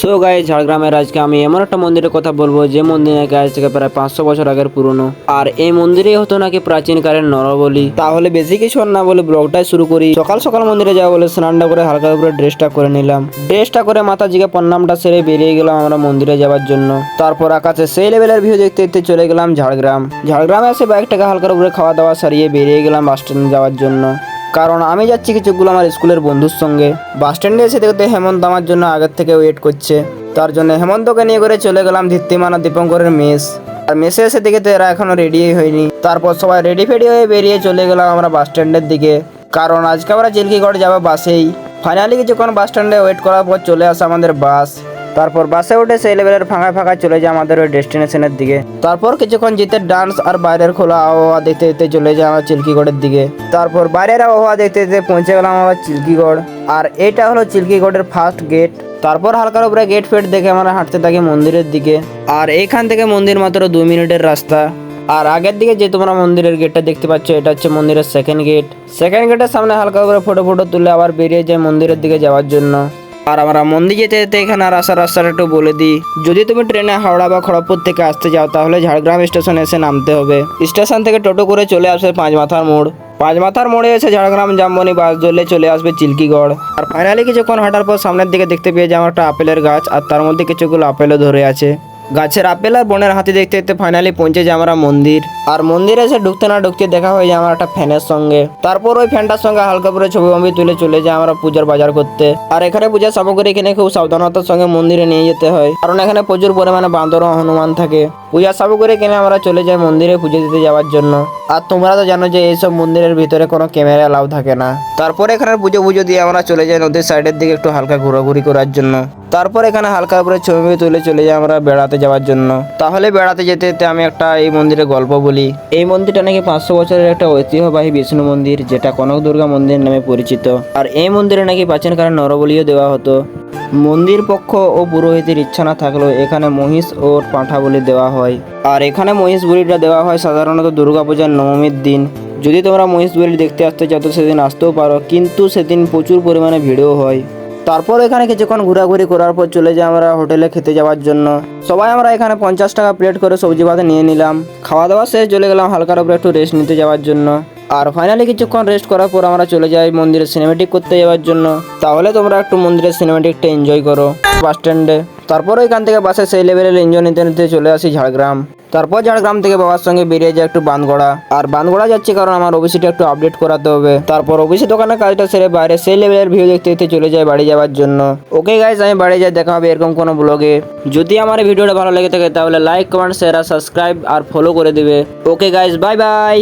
So guys, ঝাড়গ্রামের আজকে আমি এমন একটা মন্দিরের কথা বলবো যে মন্দির নাকি আজ থেকে প্রায় 500 বছর আগের পুরনো। আর এই মন্দিরেই হতো নাকি প্রাচীনকালের নরবলি। তাহলে বেশি কিছু আর না বলে ব্লগটাই শুরু করি। সকাল সকাল মন্দিরে যাওয়া বলে স্নানটা করে হালকা করে ড্রেসটা করে নিলাম। ড্রেসটা করে মাতাজিকে প্রণামটা সেরে বেরিয়ে গেলাম আমরা মন্দিরে যাওয়ার জন্য। তারপর আকাশে সেই লেভেলের ভিউ দেখতে দেখতে চলে গেলাম ঝাড়গ্রাম। ঝাড়গ্রামে এসে বাইকটাকে হালকা করে খাওয়া দাওয়া সারিয়ে বেরিয়ে গেলাম বাস স্ট্যান্ডে যাওয়ার জন্য। কারণ আমি যাচ্ছি কিছুগুলো আমার স্কুলের বন্ধুর সঙ্গে। বাস স্ট্যান্ডে এসে দেখতে হেমন্ত আমার জন্য আগের থেকে ওয়েট করছে। তার জন্য হেমন্তকে নিয়ে করে চলে গেলাম ধীপ্তিমান আর দীপঙ্করের মেস। আর মেসে এসে দেখে তো এরা এখনো রেডি হয়নি। তারপর সবাই রেডি ফেডি হয়ে বেরিয়ে চলে গেলাম আমরা বাস স্ট্যান্ডের দিকে। কারণ আজকে আমরা চিল্কিগড় যাবো বাসেই। ফাইনালি কিছুক্ষণ বাস স্ট্যান্ডে ওয়েট করার পর চলে আসে আমাদের বাস। তারপর বাসে উঠে সেই লেভেলের ফাঁকা চলে যায় আমাদের ওই ডেস্টিনেশনের দিকে। তারপর কিছুক্ষণ জিতের ডান্স আর বাইরের খোলা আবহাওয়া দেখতে দেখতে চলে যায় আমরা চিল্কিগড়ের দিকে। তারপর বাইরের আবহাওয়া দেখতে দেখতে পৌঁছে গেলাম আমরা চিল্কিগড়। আর এইটা হলো চিল্কিগড়ের ফার্স্ট গেট। তারপর হালকার উপরে গেট ফেট দেখে আমরা হাঁটতে থাকি মন্দিরের দিকে। আর এইখান থেকে মন্দির মাত্র 2 মিনিটের রাস্তা। আর আগের দিকে যে তোমরা মন্দিরের গেটটা দেখতে পাচ্ছ, এটা হচ্ছে মন্দিরের সেকেন্ড গেট। সেকেন্ড গেটের সামনে হালকা করে ফটো তুলে আবার বেরিয়ে যায় মন্দিরের দিকে যাওয়ার জন্য। আর আমরা মন্দির যেতে যেতে এখানে আর আসার রাস্তাটা একটু বলে দিই। যদি তুমি ট্রেনে হাওড়া বা খড়গপুর থেকে আসতে যাও তাহলে ঝাড়গ্রাম স্টেশনে এসে নামতে হবে। স্টেশন থেকে টোটো করে চলে আসবে পাঁচমাথার মোড়। পাঁচমাথার মোড়ে এসে ঝাড়গ্রাম জামবনি বাস ধরলে চলে আসবে চিল্কিগড়। আর ফাইনালি কিছুক্ষণ হাঁটার পর সামনের দিকে দেখতে পেয়ে যাবো একটা আপেলের গাছ। আর তার মধ্যে কিছুগুলো আপেলও ধরে আছে। গাছের আপেল আর বনের হাতি দেখতে দেখতে ফাইনালি পৌঁছে যায় আমরা মন্দির। আর মন্দিরে এসে ঢুকতে না ঢুকতে দেখা হয়ে যায় আমার একটা ফ্যানের সঙ্গে। তারপর ওই ফ্যানটার সঙ্গে হালকা করে ছবি তুলে চলে যায় আমরা পূজার বাজার করতে। আর এখানে পূজার সামগ্রী কিনে খুব সাবধানতার সঙ্গে মন্দিরে নিয়ে যেতে হয়, কারণ এখানে প্রচুর পরিমাণে বান্দর ও হনুমান থাকে। পূজার সামগ্রী কিনে আমরা চলে যাই মন্দিরে পুজো দিতে যাওয়ার জন্য। আর তোমরা তো জানো যে এইসব মন্দিরের ভিতরে কোনো ক্যামেরা অ্যালাউ থাকে না। তারপর এখানে পুজো দিয়ে আমরা চলে যাই নদীর সাইডের দিকে একটু হালকা ঘোরাঘুরি করার জন্য। তারপর এখানে হালকা করে ছবি তুলে চলে যাই আমরা বেড়াতে যাওয়ার জন্য। তাহলে বেড়াতে যেতে যেতে আমি একটা এই মন্দিরের গল্প বলি। এই মন্দিরটা নাকি 500 বছরের একটা ঐতিহ্যবাহী বিষ্ণু মন্দির, যেটা কনক দুর্গা মন্দির নামে পরিচিত। আর এই মন্দিরে নাকি প্রাচীনকালে নরবলিও দেওয়া হতো। মন্দির পক্ষ ও পুরোহিতের ইচ্ছা না থাকলেও এখানে মহিষ ও পাঁঠা বলি দেওয়া হয়। আর এখানে মহিষ বলিটা দেওয়া হয় সাধারণত দুর্গাপূজার নবমীর দিন। যদি তোমরা মহিষ বলি দেখতে আসতে চাও তো সেদিন আসতেও পারো, কিন্তু সেদিন প্রচুর পরিমাণে ভিড়ও হয়। তারপর এখানে কিছুক্ষণ ঘোরাঘুরি করার পর চলে যাই আমরা হোটেলে খেতে যাওয়ার জন্য। সবাই আমরা এখানে 50 টাকা প্লেট করে সবজি ভাত নিয়ে নিলাম। খাওয়া দাওয়া শেষ চলে গেলাম হালকার উপরে একটু রেস্ট নিতে যাওয়ার জন্য। আর ফাইনালি কিছুক্ষণ রেস্ট করার পর আমরা চলে যাই মন্দিরের সিনেমেটিক করতে যাওয়ার জন্য। তাহলে তোমরা একটু মন্দিরের সিনেমেটিকটা এনজয় করো বাস স্ট্যান্ডে। তারপর ওইখান থেকে বাসে সেই লেভেলের এনজয় নিতে নিতে চলে আসি ঝাড়গ্রাম। তারপর ঝাড়গ্রাম থেকে বাবার সঙ্গে বেরিয়ে যায় একটু বানগড়া। আর বানগড়া যাচ্ছি কারণ আমার ওবিসিটা একটু আপডেট করাতে হবে। তারপর ওবিসি দোকানের কাজটা সেরে বাইরে সেই লেভেলের ভিউ দেখতে দেখতে চলে যায় বাড়ি যাওয়ার জন্য। ওকে গাইস, আমি বাড়ি যাই, দেখা হবে এরকম কোনো ব্লগে। যদি আমার ভিডিওটা ভালো লেগে থাকে তাহলে লাইক, কমেন্ট, শেয়ার আর সাবস্ক্রাইব আর ফলো করে দিবে। Okay guys, bye bye.